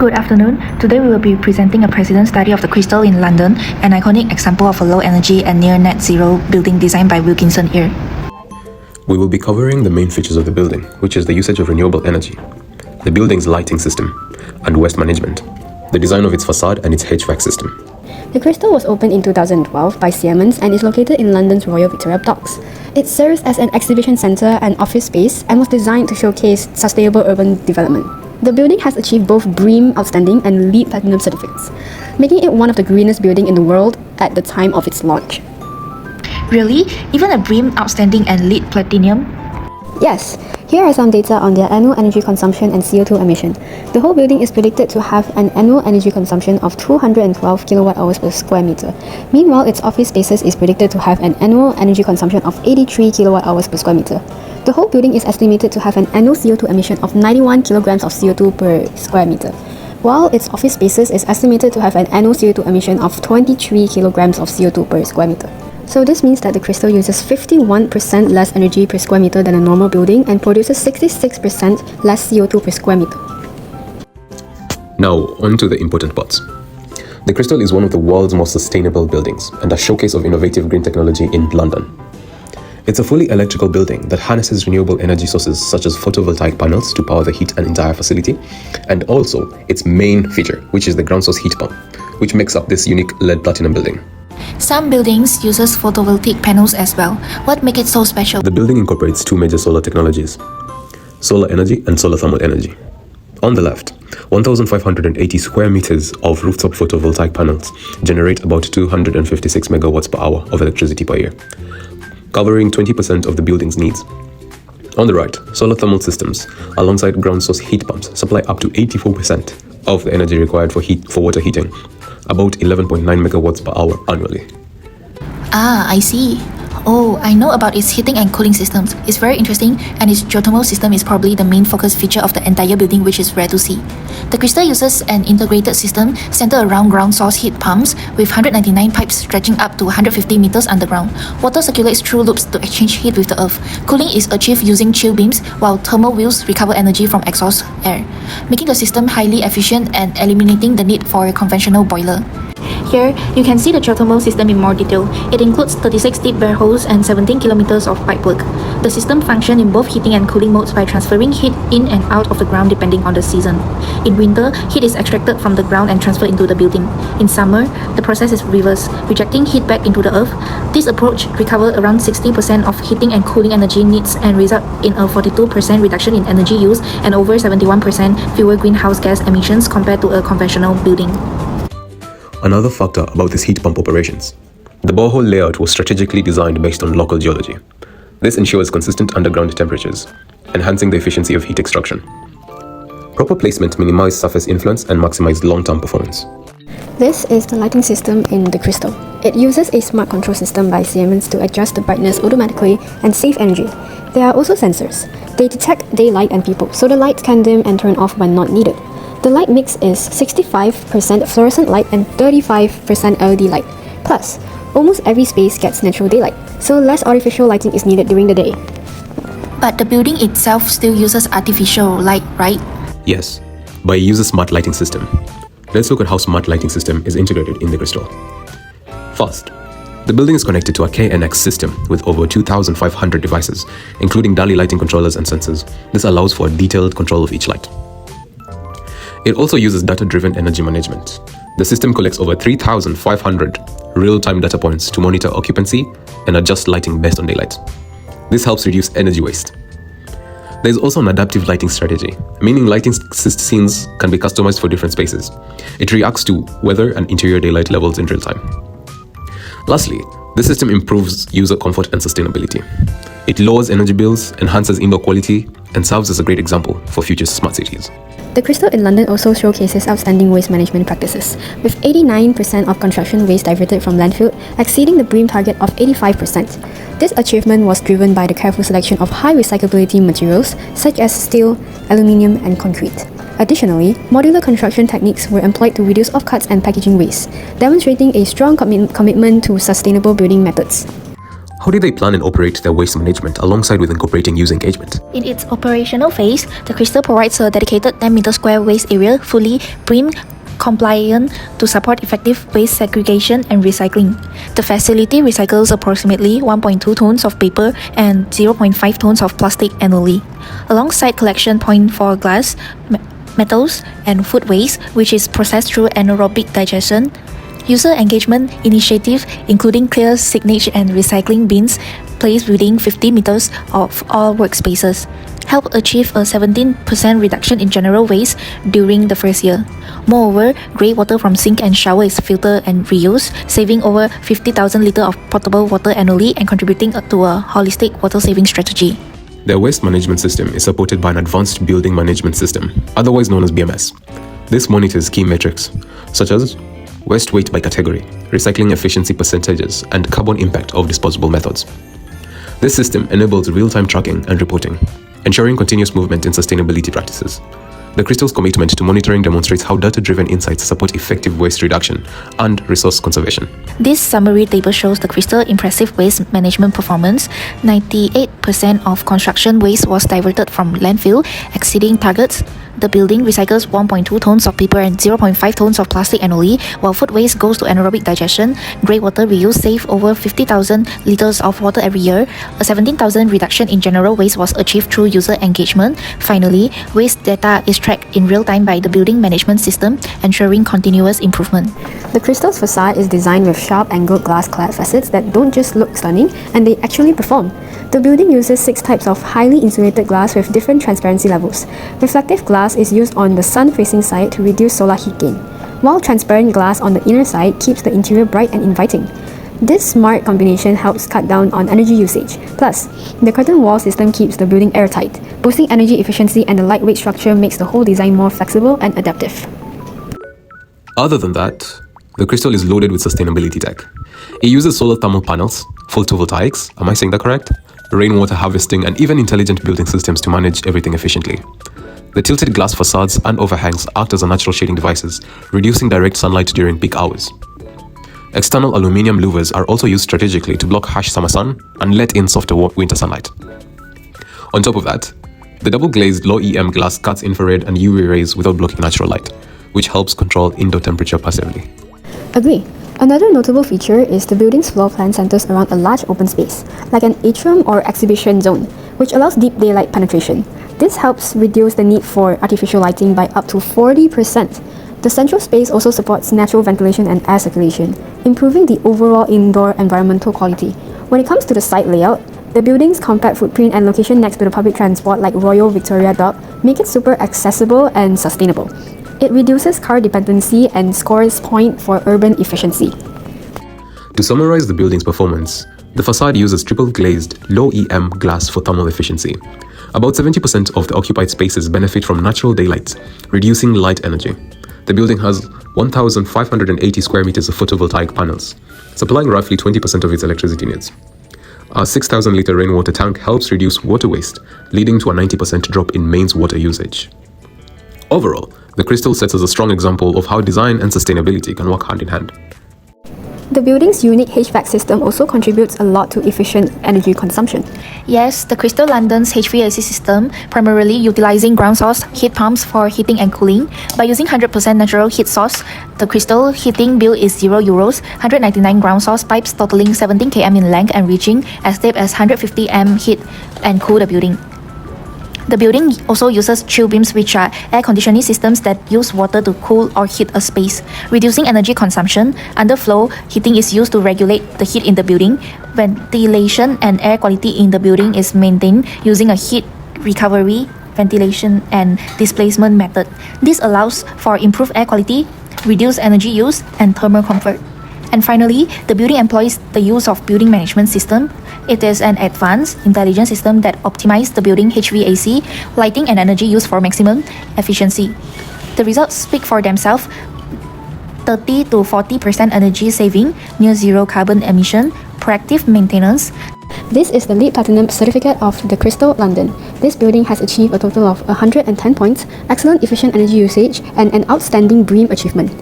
Good afternoon. Today we will be presenting a precedent study of the Crystal in London, an iconic example of a low-energy and near-net zero building designed by Wilkinson Eyre. We will be covering the main features of the building, which is the usage of renewable energy, the building's lighting system, and waste management, the design of its facade and its HVAC system. The Crystal was opened in 2012 by Siemens and is located in London's Royal Victoria Docks. It serves as an exhibition centre and office space and was designed to showcase sustainable urban development. The building has achieved both BREEAM Outstanding and LEED Platinum certificates, making it one of the greenest buildings in the world at the time of its launch. Really? Even a BREEAM Outstanding and LEED Platinum? Yes, here are some data on their annual energy consumption and CO2 emission. The whole building is predicted to have an annual energy consumption of 212 kilowatt-hours per square meter. Meanwhile, its office spaces is predicted to have an annual energy consumption of 83 kilowatt-hours per square meter. The whole building is estimated to have an annual CO2 emission of 91 kilograms of CO2 per square meter, while its office spaces is estimated to have an annual CO2 emission of 23 kilograms of CO2 per square meter. So this means that the Crystal uses 51% less energy per square meter than a normal building and produces 66% less CO2 per square meter. Now, on to the important parts. The Crystal is one of the world's most sustainable buildings and a showcase of innovative green technology in London. It's a fully electrical building that harnesses renewable energy sources such as photovoltaic panels to power the heat and entire facility, and also its main feature, which is the ground source heat pump, which makes up this unique lead platinum building. Some buildings uses photovoltaic panels as well. What makes it so special? The building incorporates two major solar technologies, solar energy and solar thermal energy. On the left, 1,580 square meters of rooftop photovoltaic panels generate about 256 megawatts per hour of electricity per year, covering 20% of the building's needs. On the right, solar thermal systems, alongside ground source heat pumps, supply up to 84% of the energy required for water heating, about 11.9 megawatts per hour annually. Ah, I see. Oh, I know about its heating and cooling systems. It's very interesting, and its geothermal system is probably the main focus feature of the entire building, which is rare to see. The Crystal uses an integrated system centered around ground source heat pumps with 199 pipes stretching up to 150 meters underground. Water circulates through loops to exchange heat with the earth. Cooling is achieved using chill beams, while thermal wheels recover energy from exhaust air, making the system highly efficient and eliminating the need for a conventional boiler. Here, you can see the geothermal system in more detail. It includes 36 deep boreholes and 17 kilometers of pipework. The system functions in both heating and cooling modes by transferring heat in and out of the ground depending on the season. In winter, heat is extracted from the ground and transferred into the building. In summer, the process is reversed, rejecting heat back into the earth. This approach recovers around 60% of heating and cooling energy needs and results in a 42% reduction in energy use and over 71% fewer greenhouse gas emissions compared to a conventional building. Another factor about this heat pump operations. The borehole layout was strategically designed based on local geology. This ensures consistent underground temperatures, enhancing the efficiency of heat extraction. Proper placement minimizes surface influence and maximizes long-term performance. This is the lighting system in the Crystal. It uses a smart control system by Siemens to adjust the brightness automatically and save energy. There are also sensors. They detect daylight and people, so the lights can dim and turn off when not needed. The light mix is 65% fluorescent light and 35% LED light. Plus, almost every space gets natural daylight, so less artificial lighting is needed during the day. But the building itself still uses artificial light, right? Yes, but it uses smart lighting system. Let's look at how smart lighting system is integrated in the Crystal. First, the building is connected to a KNX system with over 2,500 devices, including daily lighting controllers and sensors. This allows for detailed control of each light. It also uses data-driven energy management. The system collects over 3,500 real-time data points to monitor occupancy and adjust lighting based on daylight. This helps reduce energy waste. There is also an adaptive lighting strategy, meaning lighting scenes can be customized for different spaces. It reacts to weather and interior daylight levels in real time. Lastly, this system improves user comfort and sustainability. It lowers energy bills, enhances indoor quality, and serves as a great example for future smart cities. The Crystal in London also showcases outstanding waste management practices, with 89% of construction waste diverted from landfill, exceeding the BREEAM target of 85%. This achievement was driven by the careful selection of high recyclability materials such as steel, aluminium, and concrete. Additionally, modular construction techniques were employed to reduce offcuts and packaging waste, demonstrating a strong commitment to sustainable building methods. How do they plan and operate their waste management alongside with incorporating user engagement? In its operational phase, the Crystal provides a dedicated 10-meter square waste area fully BREEAM compliant to support effective waste segregation and recycling. The facility recycles approximately 1.2 tons of paper and 0.5 tons of plastic annually, alongside collection point for glass, metals, and food waste, which is processed through anaerobic digestion. User engagement initiative, including clear signage and recycling bins placed within 50 meters of all workspaces, helped achieve a 17% reduction in general waste during the first year. Moreover, grey water from sink and shower is filtered and reused, saving over 50,000 litres of potable water annually and contributing to a holistic water-saving strategy. Their waste management system is supported by an advanced building management system, otherwise known as BMS. This monitors key metrics, such as waste weight by category, recycling efficiency percentages, and carbon impact of disposable methods. This system enables real-time tracking and reporting, ensuring continuous movement in sustainability practices. The Crystal's commitment to monitoring demonstrates how data-driven insights support effective waste reduction and resource conservation. This summary table shows the Crystal impressive waste management performance. 98% of construction waste was diverted from landfill, exceeding targets. The building recycles 1.2 tons of paper and 0.5 tons of plastic annually, while food waste goes to anaerobic digestion. Grey water reuse saved over 50,000 litres of water every year. A 17,000 reduction in general waste was achieved through user engagement. Finally, waste data is tracked in real time by the building management system, ensuring continuous improvement. The Crystal's facade is designed with sharp angled glass-clad facets that don't just look stunning, and they actually perform. The building uses 6 types of highly insulated glass with different transparency levels. Reflective glass is used on the sun-facing side to reduce solar heat gain, while transparent glass on the inner side keeps the interior bright and inviting. This smart combination helps cut down on energy usage. Plus, the curtain wall system keeps the building airtight, boosting energy efficiency, and the lightweight structure makes the whole design more flexible and adaptive. Other than that, the Crystal is loaded with sustainability tech. It uses solar thermal panels, photovoltaics, am I saying that correct? Rainwater harvesting, and even intelligent building systems to manage everything efficiently. The tilted glass facades and overhangs act as natural shading devices, reducing direct sunlight during peak hours. External aluminium louvers are also used strategically to block harsh summer sun and let in softer winter sunlight. On top of that, the double-glazed low-EM glass cuts infrared and UV rays without blocking natural light, which helps control indoor temperature passively. Agree. Another notable feature is the building's floor plan centers around a large open space, like an atrium or exhibition zone, which allows deep daylight penetration. This helps reduce the need for artificial lighting by up to 40%. The central space also supports natural ventilation and air circulation, improving the overall indoor environmental quality. When it comes to the site layout, the building's compact footprint and location next to the public transport like Royal Victoria Dock make it super accessible and sustainable. It reduces car dependency and scores points for urban efficiency. To summarize the building's performance, the facade uses triple-glazed, low-EM glass for thermal efficiency. About 70% of the occupied spaces benefit from natural daylight, reducing light energy. The building has 1,580 square meters of photovoltaic panels, supplying roughly 20% of its electricity needs. Our 6,000-litre rainwater tank helps reduce water waste, leading to a 90% drop in mains water usage. Overall, the Crystal sets us a strong example of how design and sustainability can work hand in hand. The building's unique HVAC system also contributes a lot to efficient energy consumption. Yes, the Crystal London's HVAC system, primarily utilizing ground source heat pumps for heating and cooling. By using 100% natural heat source, the Crystal heating bill is €0, 199 ground source pipes totaling 17 km in length and reaching as deep as 150 m heat and cool the building. The building also uses chill beams, which are air conditioning systems that use water to cool or heat a space, reducing energy consumption. Underflow heating is used to regulate the heat in the building. Ventilation and air quality in the building is maintained using a heat recovery, ventilation, and displacement method. This allows for improved air quality, reduced energy use, and thermal comfort. And finally, the building employs the use of building management system. It is an advanced, intelligent system that optimizes the building HVAC, lighting, and energy use for maximum efficiency. The results speak for themselves. 30 to 40% energy saving, near zero carbon emission, proactive maintenance. This is the LEED Platinum certificate of the Crystal London. This building has achieved a total of 110 points, excellent efficient energy usage, and an outstanding BREEAM achievement.